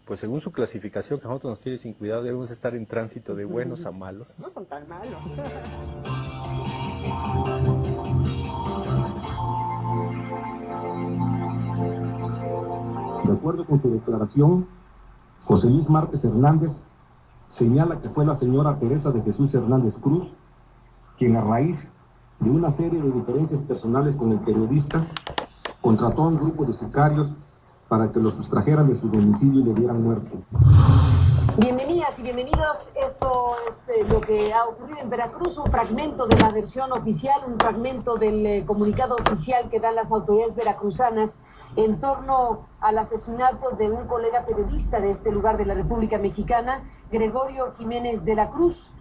pues según su clasificación, que a nosotros nos tiene sin cuidado, debemos estar en tránsito de buenos a malos. No son tan malos. De acuerdo con su declaración, José Luis Márquez Hernández señala que fue la señora Teresa de Jesús Hernández Cruz quien, a raíz de una serie de diferencias personales con el periodista, contrató a un grupo de sicarios para que lo sustrajeran de su domicilio y le dieran muerte. Bienvenidas y bienvenidos. Esto es lo que ha ocurrido en Veracruz, un fragmento de la versión oficial, un fragmento del comunicado oficial que dan las autoridades veracruzanas en torno al asesinato de un colega periodista de este lugar de la República Mexicana, Gregorio Jiménez de la Cruz.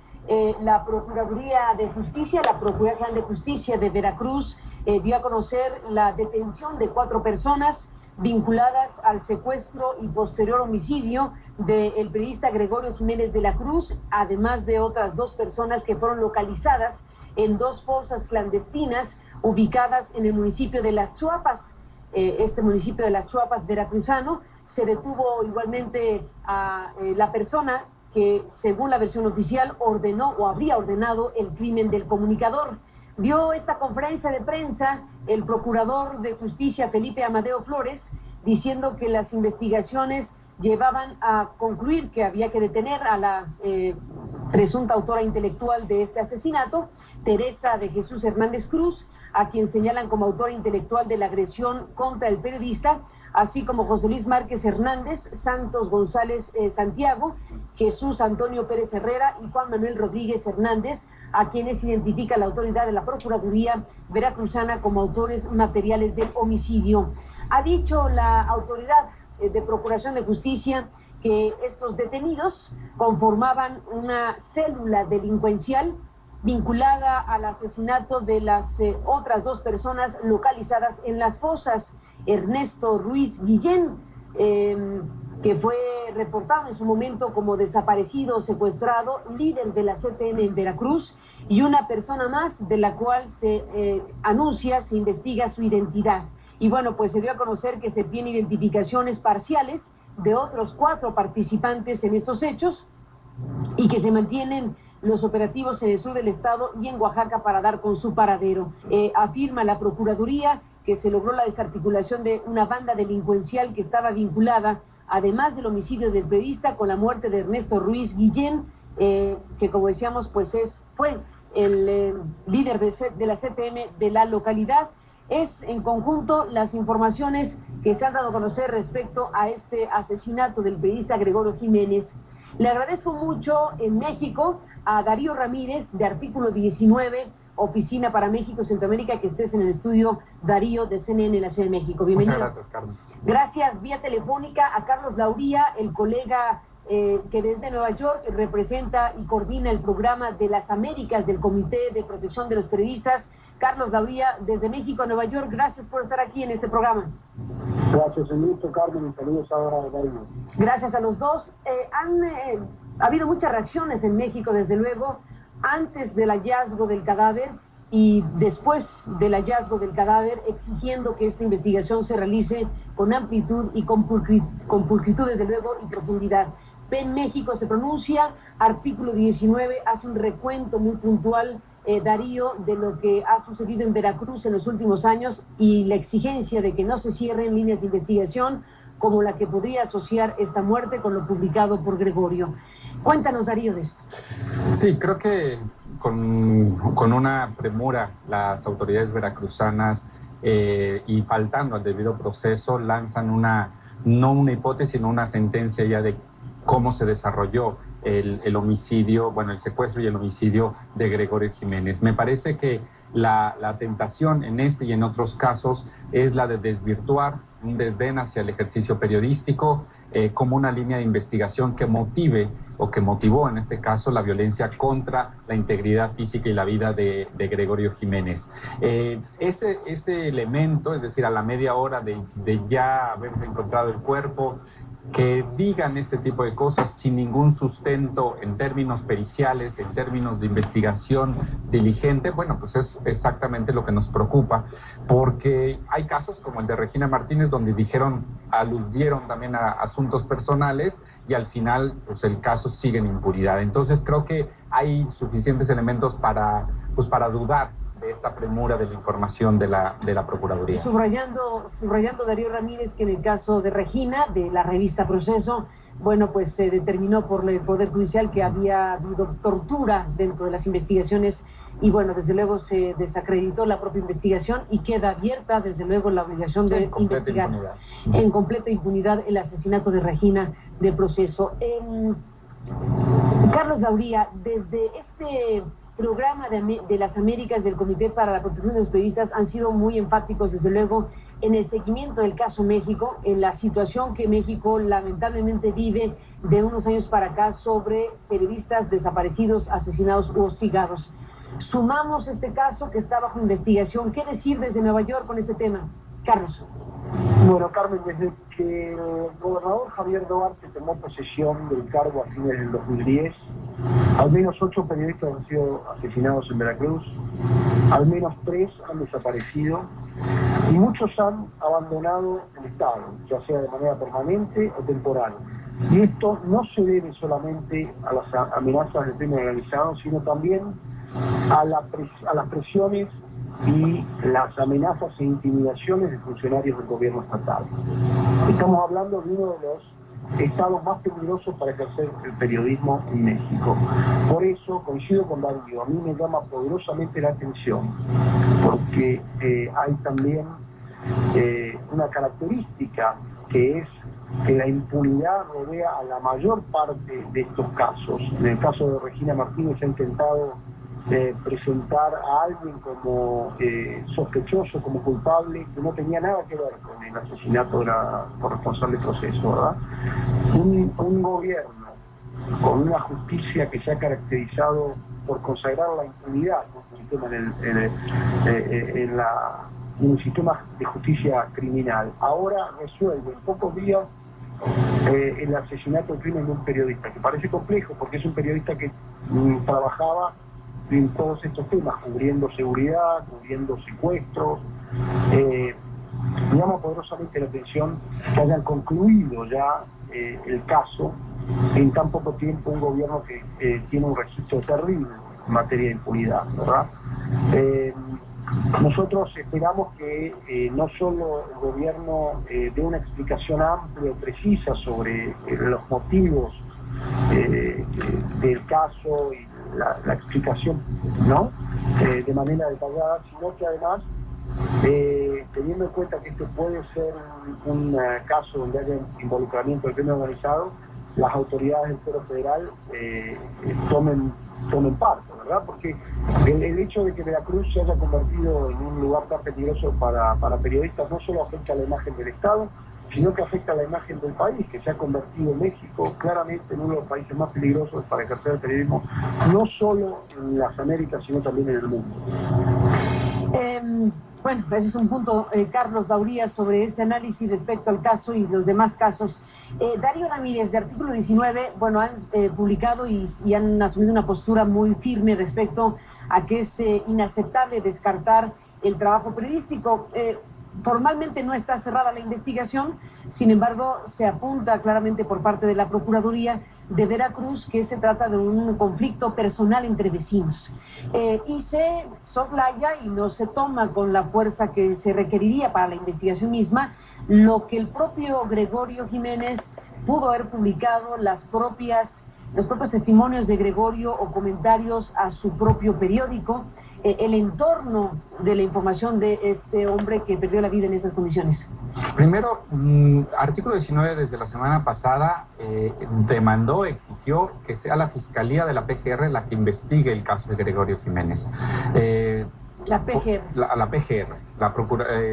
La Procuraduría de Justicia, la Procuraduría General de Justicia de Veracruz dio a conocer la detención de 4 personas vinculadas al secuestro y posterior homicidio del periodista Gregorio Jiménez de la Cruz, además de otras 2 personas que fueron localizadas en 2 fosas clandestinas ubicadas en el municipio de Las Chuapas. Este municipio de Las Chuapas veracruzano. Se detuvo igualmente a la persona que, según la versión oficial, ordenó o habría ordenado el crimen del comunicador. Dio esta conferencia de prensa el procurador de justicia Felipe Amadeo Flores, diciendo que las investigaciones llevaban a concluir que había que detener a la presunta autora intelectual de este asesinato, Teresa de Jesús Hernández Cruz, a quien señalan como autora intelectual de la agresión contra el periodista, así como José Luis Márquez Hernández, Santos González Santiago, Jesús Antonio Pérez Herrera y Juan Manuel Rodríguez Hernández, a quienes identifica la autoridad de la Procuraduría Veracruzana como autores materiales del homicidio. Ha dicho la autoridad de Procuración de Justicia que estos detenidos conformaban una célula delincuencial vinculada al asesinato de las otras 2 personas localizadas en las fosas. Ernesto Ruiz Guillén, que fue reportado en su momento como desaparecido, secuestrado, líder de la CTM en Veracruz, y una persona más de la cual se anuncia, se investiga su identidad. Y bueno, pues se dio a conocer que se tienen identificaciones parciales de otros 4 participantes en estos hechos y que se mantienen los operativos en el sur del estado y en Oaxaca para dar con su paradero. Afirma la Procuraduría que se logró la desarticulación de una banda delincuencial que estaba vinculada, además del homicidio del periodista, con la muerte de Ernesto Ruiz Guillén, que, como decíamos, pues fue el líder de la CTM de la localidad. Es en conjunto las informaciones que se han dado a conocer respecto a este asesinato del periodista Gregorio Jiménez. Le agradezco mucho en México a Darío Ramírez de Artículo 19, Oficina para México y Centroamérica, que estés en el estudio, Darío, de CNN en la Ciudad de México. Bienvenido. Muchas gracias, Carmen. Gracias vía telefónica a Carlos Lauría, el colega que desde Nueva York representa y coordina el programa de las Américas del Comité de Protección de los Periodistas. Carlos Lauría, desde México a Nueva York, gracias por estar aquí en este programa. Gracias, señorito Carmen, y saludos ahora a Darío. Gracias a los dos. Ha habido muchas reacciones en México, desde luego, antes del hallazgo del cadáver y después del hallazgo del cadáver, exigiendo que esta investigación se realice con amplitud y con pulcritud, desde luego, y profundidad. PEN México se pronuncia, Artículo 19 hace un recuento muy puntual, Darío, de lo que ha sucedido en Veracruz en los últimos años y la exigencia de que no se cierren líneas de investigación como la que podría asociar esta muerte con lo publicado por Gregorio. Cuéntanos, Darío, de esto. Sí, creo que con una premura las autoridades veracruzanas y faltando al debido proceso lanzan no una hipótesis, sino una sentencia ya de cómo se desarrolló el homicidio, bueno, el secuestro y el homicidio de Gregorio Jiménez. Me parece que la tentación en este y en otros casos es la de desvirtuar un desdén hacia el ejercicio periodístico como una línea de investigación que motive o que motivó en este caso la violencia contra la integridad física y la vida de Gregorio Jiménez. Ese elemento, es decir, a la media hora de ya haberse encontrado el cuerpo, que digan este tipo de cosas sin ningún sustento en términos periciales, en términos de investigación diligente, bueno, pues es exactamente lo que nos preocupa, porque hay casos como el de Regina Martínez donde aludieron también a asuntos personales y al final pues el caso sigue en impunidad. Entonces creo que hay suficientes elementos para dudar de esta premura de la información de la Procuraduría. Subrayando Darío Ramírez que en el caso de Regina, de la revista Proceso, bueno, pues se determinó por el Poder Judicial que había habido tortura dentro de las investigaciones y bueno, desde luego se desacreditó la propia investigación y queda abierta desde luego la obligación de investigar en completa impunidad el asesinato de Regina de Proceso. Carlos Dauría, desde este programa de las Américas del Comité para la Protección de los Periodistas han sido muy enfáticos, desde luego, en el seguimiento del caso México, en la situación que México lamentablemente vive de unos años para acá sobre periodistas desaparecidos, asesinados u hostigados. Sumamos este caso que está bajo investigación. ¿Qué decir desde Nueva York con este tema? Carlos. Bueno, Carmen, desde que el gobernador Javier Duarte tomó posesión del cargo a fines del 2010, al menos 8 periodistas han sido asesinados en Veracruz, al menos 3 han desaparecido y muchos han abandonado el Estado, ya sea de manera permanente o temporal. Y esto no se debe solamente a las amenazas del crimen organizado, sino también a las presiones y las amenazas e intimidaciones de funcionarios del gobierno estatal. Estamos hablando de uno de los estados más peligrosos para ejercer el periodismo en México. Por eso coincido con Darío, a mí me llama poderosamente la atención, porque hay también una característica que es que la impunidad rodea a la mayor parte de estos casos. En el caso de Regina Martínez se ha intentado presentar a alguien como sospechoso, como culpable, que no tenía nada que ver con el asesinato de la corresponsal de Proceso, ¿verdad? Un gobierno con una justicia que se ha caracterizado por consagrar la impunidad, en un sistema de justicia criminal, ahora resuelve en pocos días el asesinato, el crimen de un periodista, que parece complejo porque es un periodista que trabajaba en todos estos temas, cubriendo seguridad, cubriendo secuestros. Me llama poderosamente la atención que hayan concluido ya el caso en tan poco tiempo, un gobierno que tiene un registro terrible en materia de impunidad, ¿verdad? Nosotros esperamos que no solo el gobierno dé una explicación amplia y precisa sobre los motivos del caso y la explicación, ¿no? De manera detallada, sino que además, teniendo en cuenta que este puede ser un caso donde haya involucramiento del crimen organizado, las autoridades del Fuero Federal tomen parte, ¿verdad? Porque el hecho de que Veracruz se haya convertido en un lugar tan peligroso para periodistas no solo afecta a la imagen del Estado, sino que afecta a la imagen del país, que se ha convertido en México claramente en uno de los países más peligrosos para ejercer el periodismo, no solo en las Américas, sino también en el mundo. Bueno, ese es un punto, Carlos Dauría, sobre este análisis respecto al caso y los demás casos. Darío Ramírez, de Artículo 19, bueno, han publicado y han asumido una postura muy firme respecto a que es inaceptable descartar el trabajo periodístico. Formalmente no está cerrada la investigación, sin embargo, se apunta claramente por parte de la Procuraduría de Veracruz que se trata de un conflicto personal entre vecinos. Y se soslaya y no se toma con la fuerza que se requeriría para la investigación misma lo que el propio Gregorio Jiménez pudo haber publicado, los propios testimonios de Gregorio o comentarios a su propio periódico, el entorno de la información de este hombre que perdió la vida en estas condiciones. Primero, Artículo 19 desde la semana pasada exigió que sea la Fiscalía de la PGR la que investigue el caso de Gregorio Jiménez. La PGR. La PGR.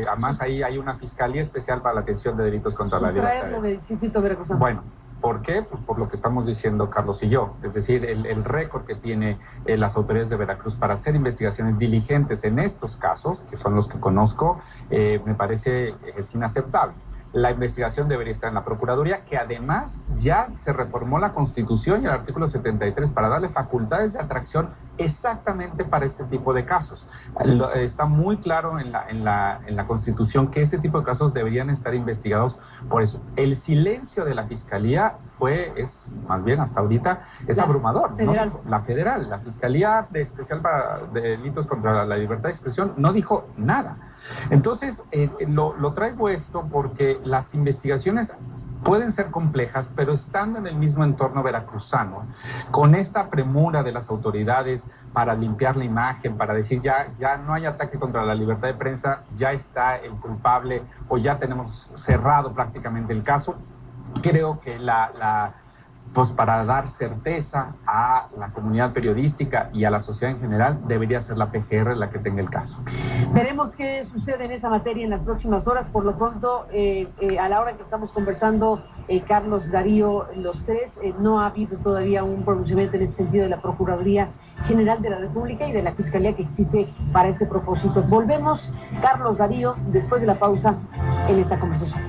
Además, ahí hay una Fiscalía Especial para la Atención de Delitos contra la Libertad. Sustraerlo del circuito veracruzano. Bueno, ¿por qué? Pues por lo que estamos diciendo Carlos y yo, es decir, el récord que tiene las autoridades de Veracruz para hacer investigaciones diligentes en estos casos, que son los que conozco, me parece es inaceptable. la investigación debería estar en la Procuraduría, que además ya se reformó la Constitución y el artículo 73 para darle facultades de atracción exactamente para este tipo de casos. Está muy claro en la Constitución que este tipo de casos deberían estar investigados por eso. El silencio de la Fiscalía es más bien hasta ahorita, es abrumador, federal. ¿no? La federal, la Fiscalía Especial para Delitos contra la Libertad de Expresión no dijo nada. Entonces, lo traigo esto porque las investigaciones pueden ser complejas, pero estando en el mismo entorno veracruzano, con esta premura de las autoridades para limpiar la imagen, para decir ya no hay ataque contra la libertad de prensa, ya está el culpable o ya tenemos cerrado prácticamente el caso, creo que pues para dar certeza a la comunidad periodística y a la sociedad en general, debería ser la PGR la que tenga el caso. Veremos qué sucede en esa materia en las próximas horas. Por lo pronto, a la hora que estamos conversando, Carlos, Darío, los tres, no ha habido todavía un pronunciamiento en ese sentido de la Procuraduría General de la República y de la Fiscalía que existe para este propósito. Volvemos, Carlos, Darío, después de la pausa en esta conversación.